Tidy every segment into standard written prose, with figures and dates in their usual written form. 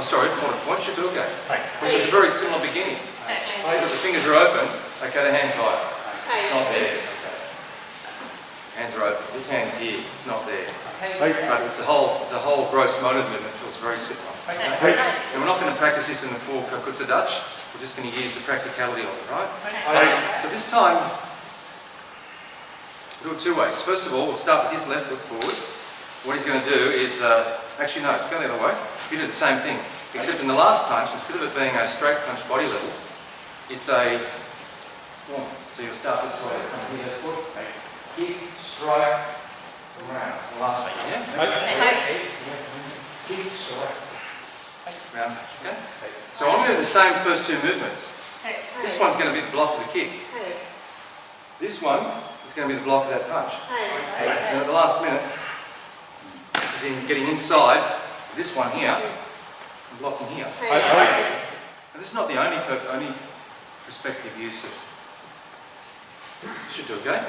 Oh, sorry, point, Shuto Uke, which is a very similar beginning. So the fingers are open, okay, the hand's higher. It's not there. Okay. Hands are open. This hand's here, it's not there. But it's the whole gross motor movement feels very similar. Okay? And we're not going to practice this in the full Kakutsu Dutch, we're just going to use the practicality of it, right? So this time, we'll do it two ways. First of all, we'll start with his left foot forward. What he's going to do is, actually no, go the other way. You do the same thing, except in the last punch, instead of it being a straight punch body level, it's a, so you'll start this way, come here, foot, kick, strike, round. The last one, yeah? Kick, strike, round, okay? So I'm going to do the same first two movements. This one's going to be the block of the kick. This one is going to be the block of that punch. And at the last minute, this is in getting inside this one here, and blocking here. And this is not the only prospective use of Shuto Uke.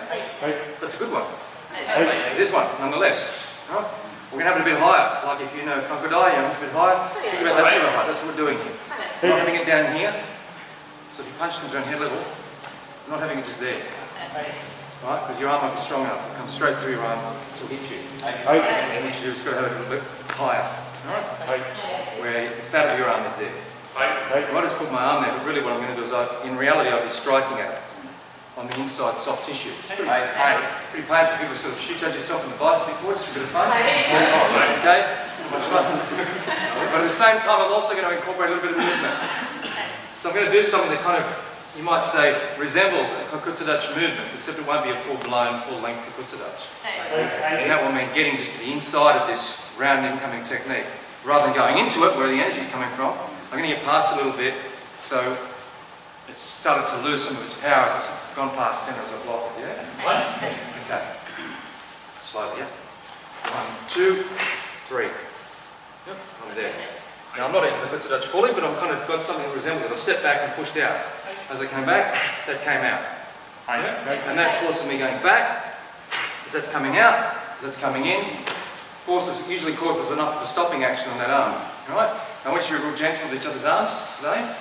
That's a good one. It is one, nonetheless. Right? We're going to have it a bit higher. Like if you know Kanku, you have it a bit higher. Think about that sort of height. That's what we're doing here. We're not having it down here. So if your punch comes around head level, we're not having it just there. Right? Because your arm won't be strong enough. It comes straight through your arm, so it'll hit you. And what you do is you've got to have it a little bit higher. Right? Where the fat of your arm is there. I might just put my arm there, but really what I'm going to do is, in reality, I'll be striking at it on the inside soft tissue. It's pretty painful. People sort of shoot at yourself in the bicycle before, just a bit of fun. Okay? So much fun. But at the same time, I'm also going to incorporate a little bit of movement. So I'm going to do something that kind of, you might say, resembles a Kakutsu Dutch movement, except it won't be a full-blown, full-length Kakutsu Dutch. And that will mean getting just to the inside of this round incoming technique. Rather than going into it, where the energy is coming from, I'm going to get past a little bit, so it's started to lose some of its power as it's gone past the centre as I block it, yeah? Okay. Slowly, yeah? 1, 2, 3. Yep, I'm there. Now I'm not in Kakutsu Dutch fully, but I've kind of got something that resembles it. I've stepped back and pushed out. As I came back, that came out. Yeah? And that forces me going back, as that's coming out, as that's coming in. Forces usually causes enough of a stopping action on that arm. Right? I want you to be real gentle with each other's arms today.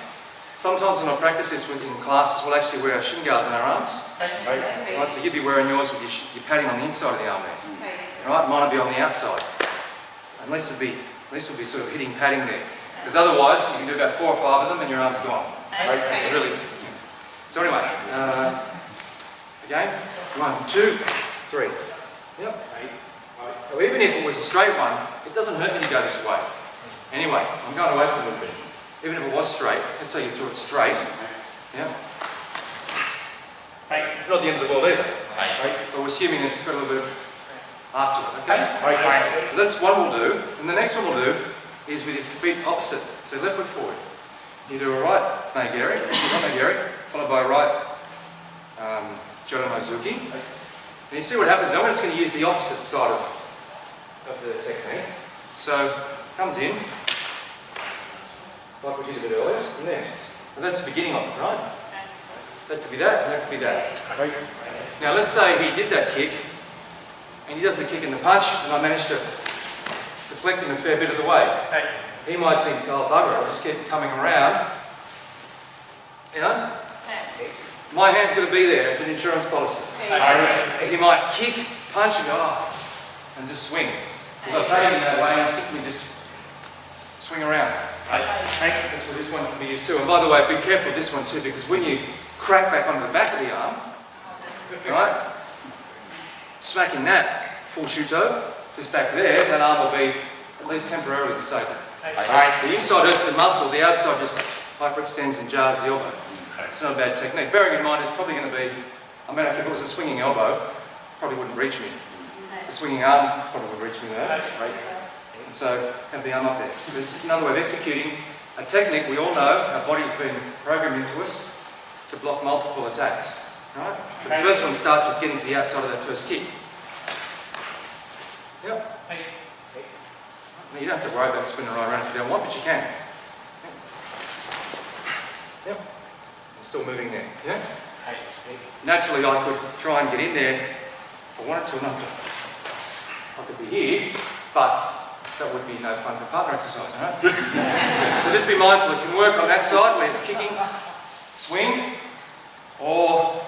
Sometimes when I practice this in classes, we'll actually wear our shin guards on our arms. Right? So you'd be wearing yours with your padding on the inside of the arm there. Right? Mine will be on the outside. Unless it'll be sort of hitting padding there. Because otherwise, you can do about 4 or 5 of them and your arm's gone. Right? So really. So anyway, again, 1, 2, 3. Yep. So even if it was a straight one, it doesn't hurt me to go this way. Anyway, I'm going away for a little bit. Even if it was straight, let's say you threw it straight. Yeah. It's not the end of the world either. But we're assuming it's got a little bit of art to it, okay? So that's one we'll do. And the next one we'll do is with your feet opposite. So left foot forward. You do a right geri, followed by a right jodan tzuki. And you see what happens now. We're just going to use the opposite side of the technique. So, comes in, like we did a bit earlier, and there. And that's the beginning of it, right? That could be that, and that could be that. Now let's say he did that kick, and he does the kick and the punch, and I managed to deflect him a fair bit of the way. He might think, oh bugger, I'll just keep coming around. You know? My hand's got to be there, it's an insurance policy. Because he might kick, punch, and go, oh, and just swing. Because I've taken him that way, and instinctively just swing around. That's where this one can be used too. And by the way, be careful with this one too, because when you crack back onto the back of the arm, right, smacking that full Shuto, just back there, that arm will be at least temporarily disabled. The inside hurts the muscle, the outside just hyperextends and jars the elbow. It's not a bad technique. Bearing in mind, it's probably going to be, I mean, if it was a swinging elbow, probably wouldn't reach me. The swinging arm probably would reach me there. And so, have the arm up there. But it's just another way of executing a technique we all know, our body's been programmed into us to block multiple attacks. Right? But the first one starts with getting to the outside of that first kick. Yep. Now, you don't have to worry about spinning right around if you don't want, but you can. Yep. I'm still moving there. Yeah? Naturally, I could try and get in there if I wanted to, enough to. I could be here, but that would be no fun for partner exercise, right? So just be mindful, it can work on that side where it's kicking, swing, or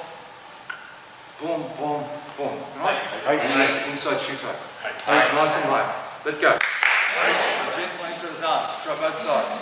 boom, boom, boom, right? Inside Shuto. Nice and high. Let's go. Gentle into his arms, try both sides.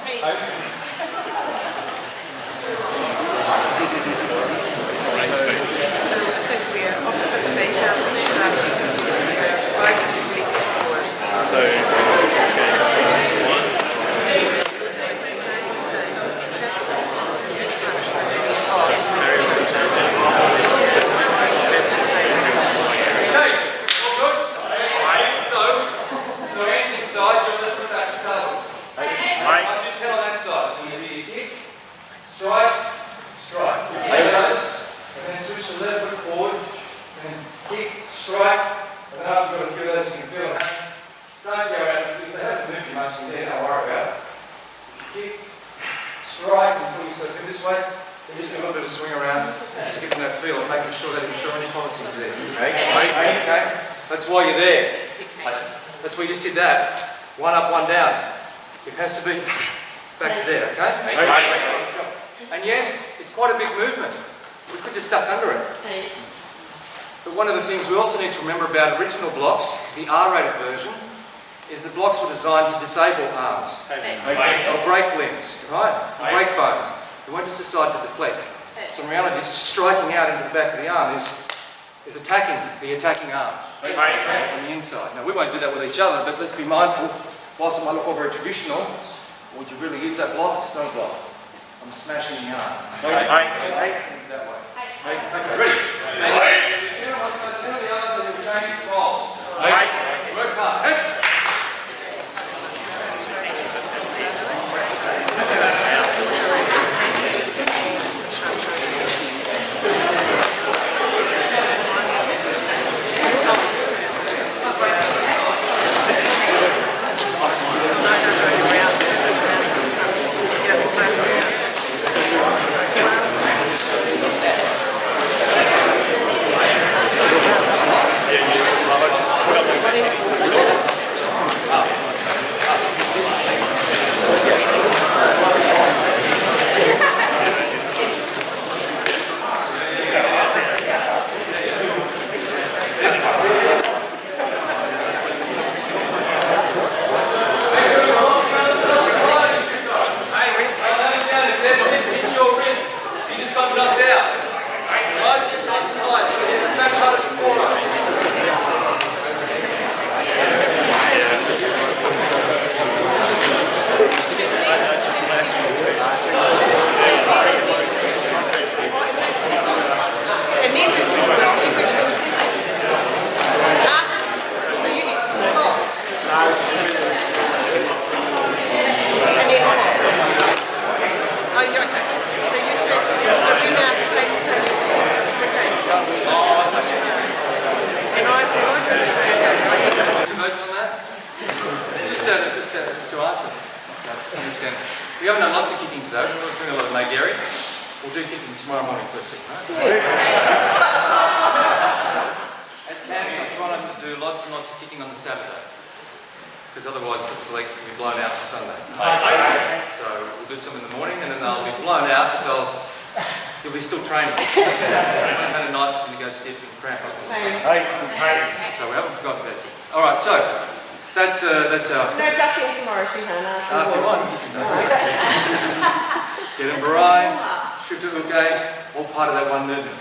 That's why you're there. That's why you just did that. One up, one down. It has to be back to there, okay? And yes, it's quite a big movement. We could just duck under it. But one of the things we also need to remember about original blocks, the R-rated version, is the blocks were designed to disable arms. Or break limbs, right? Break bones. They weren't just designed to deflect. So in reality, striking out into the back of the arm is attacking the attacking arm on the inside. Now we won't do that with each other, but let's be mindful. Whilst it might look all very traditional, would you really use that block? It's not a block. I'm smashing the arm. That way. Ready? The other will change roles. Work hard. We haven't done lots of kicking today, we're doing a lot of Weggery. We'll do kicking tomorrow morning first thing, right? At camps I try not to do lots and lots of kicking on the Saturday, because otherwise people's legs can be blown out for Sunday. So we'll do some in the morning and then they'll be blown out, but you'll be still training. I haven't had a night for them to go stiff and cramp up on the Sunday. So we haven't forgotten about it. Alright, so that's our... No ducking tomorrow, Shuhana. If you want, you can Get in Brian, Shuto Uke, all part of that one movement.